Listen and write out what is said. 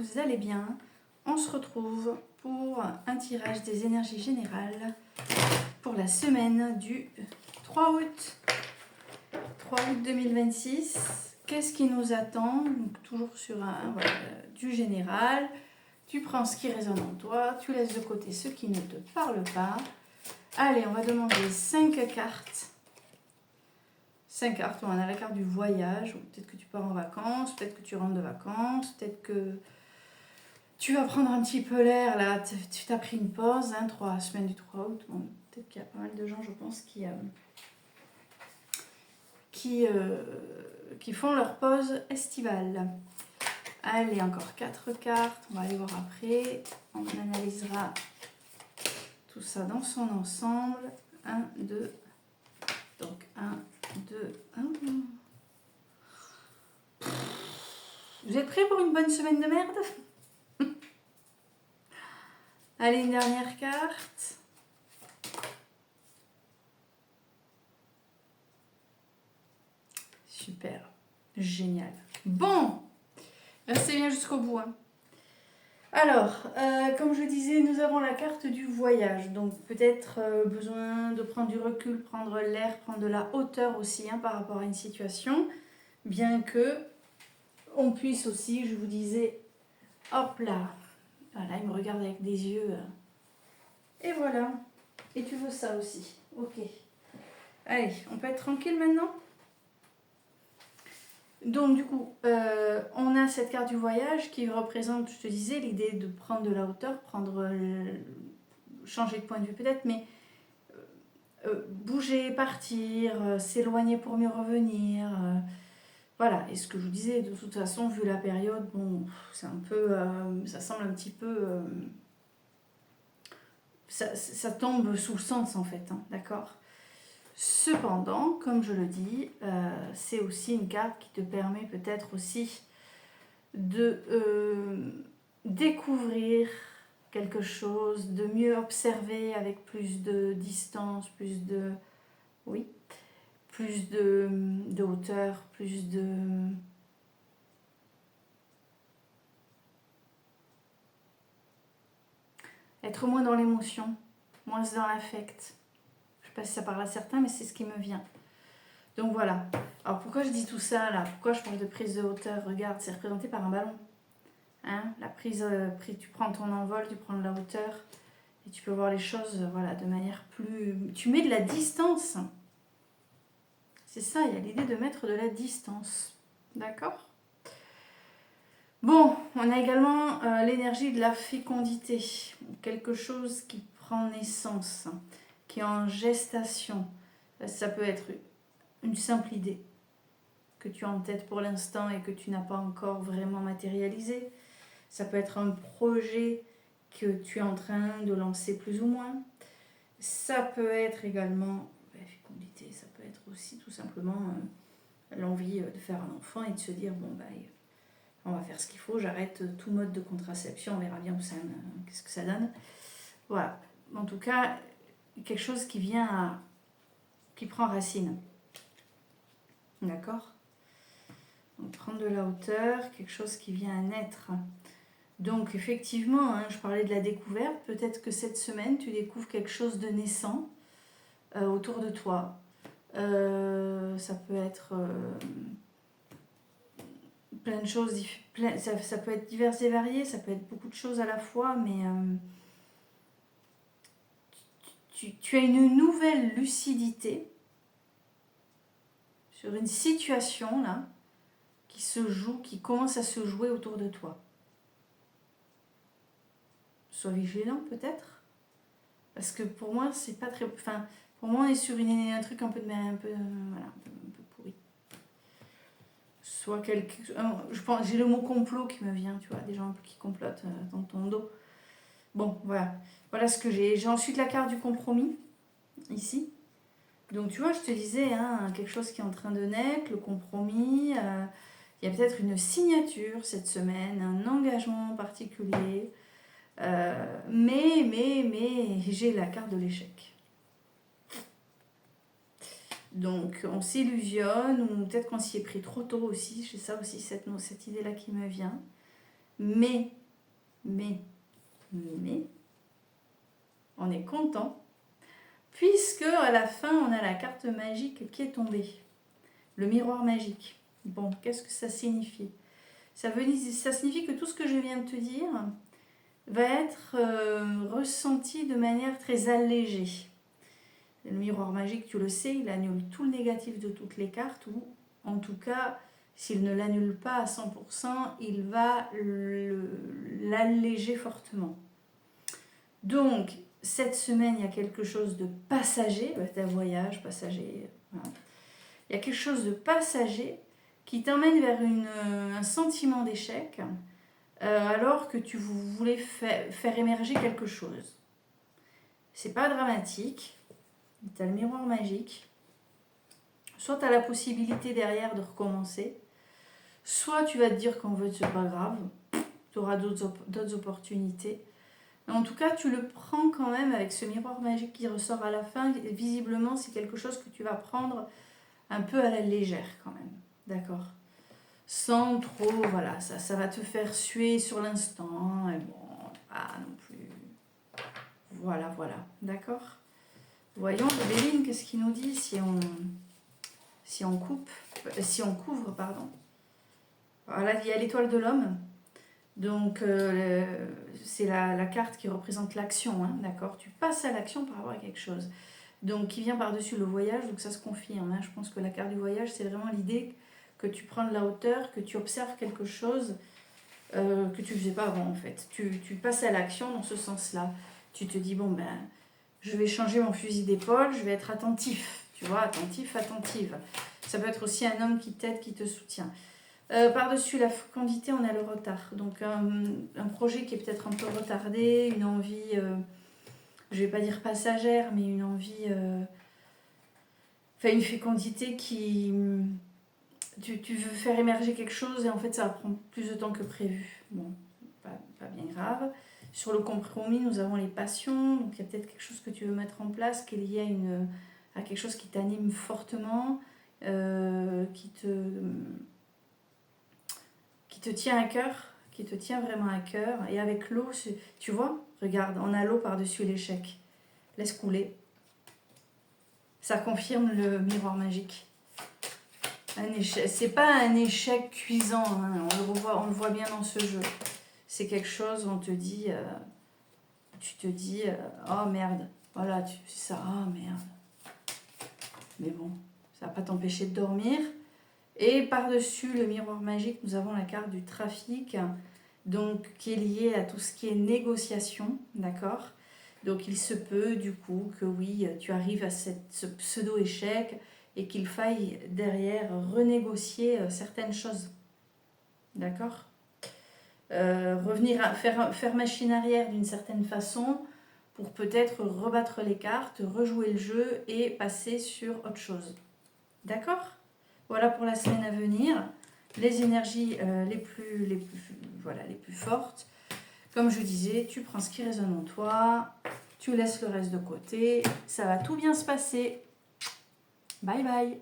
vous allez bien. On se retrouve pour un tirage des énergies générales pour la semaine du 3 août. 3 août 2026. Qu'est-ce qui nous attend? Donc, toujours sur du général. Tu prends ce qui résonne en toi, tu laisses de côté ce qui ne te parle pas. Allez, on va demander 5 cartes. 5 cartes, on a la carte du voyage, peut-être que tu pars en vacances, peut-être que tu rentres de vacances, peut-être que tu vas prendre un petit peu l'air, là, tu t'as pris une pause, 3 semaines du 3 août, bon, peut-être qu'il y a pas mal de gens, je pense, qui font leur pause estivale. Allez, encore 4 cartes, on va aller voir après, on analysera tout ça dans son ensemble. 1, 2, donc 1, 2, 1. Vous êtes prêts pour une bonne semaine de merde? Allez, une dernière carte. Super, génial. Bon, restez bien jusqu'au bout. Alors, comme je disais, nous avons la carte du voyage. Donc peut-être besoin de prendre du recul, prendre l'air, prendre de la hauteur aussi par rapport à une situation. Bien que on puisse aussi, je vous disais, hop là. Voilà, il me regarde avec des yeux. Et voilà. Et tu veux ça aussi. Ok. Allez, on peut être tranquille maintenant? Donc du coup, on a cette carte du voyage qui représente, je te disais, l'idée de prendre de la hauteur, changer de point de vue peut-être, mais bouger, partir, s'éloigner pour mieux revenir. Voilà, et ce que je vous disais, de toute façon, vu la période, bon, c'est un peu, ça semble un petit peu, ça tombe sous le sens en fait, d'accord? Cependant, comme je le dis, c'est aussi une carte qui te permet peut-être aussi de découvrir quelque chose, de mieux observer avec plus de distance, plus de hauteur, plus de... Être moins dans l'émotion, moins dans l'affect. Je ne sais pas si ça parle à certains, mais c'est ce qui me vient. Donc voilà. Alors pourquoi je dis tout ça là? Pourquoi je parle de prise de hauteur? Regarde, c'est représenté par un ballon. La prise, tu prends ton envol, tu prends de la hauteur et tu peux voir les choses de manière plus... Tu mets de la distance. C'est ça, il y a l'idée de mettre de la distance. D'accord? Bon, on a également l'énergie de la fécondité. Quelque chose qui prend naissance, qui est en gestation. Ça peut être une simple idée que tu as en tête pour l'instant et que tu n'as pas encore vraiment matérialisé. Ça peut être un projet que tu es en train de lancer plus ou moins. Ça peut être également la fécondité, ça peut être aussi tout simplement l'envie de faire un enfant et de se dire bon on va faire ce qu'il faut, j'arrête tout mode de contraception, on verra bien où qu'est-ce que ça donne. Voilà, en tout cas quelque chose qui prend racine. D'accord? Donc prendre de la hauteur, quelque chose qui vient à naître. Donc effectivement, je parlais de la découverte, peut-être que cette semaine tu découvres quelque chose de naissant autour de toi. Ça peut être plein de choses, ça peut être divers et varié, ça peut être beaucoup de choses à la fois, mais tu as une nouvelle lucidité sur une situation là qui se joue, qui commence à se jouer autour de toi. Sois vigilant peut-être, parce que pour moi c'est pas très, pour moi on est sur un truc un peu pourri. Soit je pense, j'ai le mot complot qui me vient, tu vois, des gens qui complotent dans ton dos. Bon, voilà ce que j'ai. J'ai ensuite la carte du compromis ici. Donc tu vois, je te disais, quelque chose qui est en train de naître, le compromis. Il y a peut-être une signature cette semaine, un engagement particulier. Mais j'ai la carte de l'échec. Donc on s'illusionne, ou peut-être qu'on s'y est pris trop tôt aussi. J'ai ça aussi, cette idée-là qui me vient. Mais Mais, on est content, puisque à la fin, on a la carte magique qui est tombée. Le miroir magique. Bon, qu'est-ce que ça signifie ? Ça signifie que tout ce que je viens de te dire va être ressenti de manière très allégée. Le miroir magique, tu le sais, il annule tout le négatif de toutes les cartes, ou en tout cas, s'il ne l'annule pas à 100%, il va l'alléger fortement. Donc, cette semaine, il y a quelque chose de passager, c'est un voyage passager, voilà. Il y a quelque chose de passager qui t'emmène vers un sentiment d'échec, alors que tu voulais faire émerger quelque chose. C'est pas dramatique, tu as le miroir magique, soit tu as la possibilité derrière de recommencer, soit tu vas te dire qu'en fait c'est pas grave, tu auras d'autres opportunités. Mais en tout cas, tu le prends quand même avec ce miroir magique qui ressort à la fin. Visiblement, c'est quelque chose que tu vas prendre un peu à la légère quand même, d'accord ? Sans trop, voilà, ça va te faire suer sur l'instant, et bon, pas non plus. Voilà, d'accord ? Voyons, Béline, qu'est-ce qu'il nous dit si on couvre, pardon. Voilà, il y a l'étoile de l'homme. Donc, c'est la carte qui représente l'action, hein, d'accord ? Tu passes à l'action par rapport à quelque chose. Donc, qui vient par-dessus le voyage, donc ça se confirme. Hein. Je pense que la carte du voyage, c'est vraiment l'idée que tu prends de la hauteur, que tu observes quelque chose que tu ne faisais pas avant, en fait. Tu passes à l'action dans ce sens-là. Tu te dis, bon, ben, je vais changer mon fusil d'épaule, je vais être attentif. Tu vois, attentive. Ça peut être aussi un homme qui t'aide, qui te soutient. Par-dessus la fécondité, on a le retard. Donc, un projet qui est peut-être un peu retardé, une envie, je ne vais pas dire passagère, mais une envie... une fécondité qui... Tu veux faire émerger quelque chose et en fait, ça va prendre plus de temps que prévu. Bon, pas bien grave. Sur le compromis, nous avons les passions. Donc, il y a peut-être quelque chose que tu veux mettre en place qui est lié à quelque chose qui t'anime fortement, qui te tient à cœur, qui te tient vraiment à cœur. Et avec l'eau, tu vois, regarde, on a l'eau par-dessus l'échec. Laisse couler. Ça confirme le miroir magique. Un échec, c'est pas un échec cuisant, hein, on le voit bien dans ce jeu. C'est quelque chose, on te dit, tu te dis, oh merde, voilà, c'est ça, oh merde. Mais bon, ça va pas t'empêcher de dormir. Et par-dessus le miroir magique, nous avons la carte du trafic, donc qui est liée à tout ce qui est négociation, d'accord ? Donc il se peut du coup que oui, tu arrives à ce pseudo-échec et qu'il faille derrière renégocier certaines choses. D'accord ? Revenir à faire machine arrière d'une certaine façon pour peut-être rebattre les cartes, rejouer le jeu et passer sur autre chose. D'accord ? Voilà pour la semaine à venir. Les énergies les plus fortes. Comme je disais, tu prends ce qui résonne en toi, tu laisses le reste de côté. Ça va tout bien se passer. Bye bye.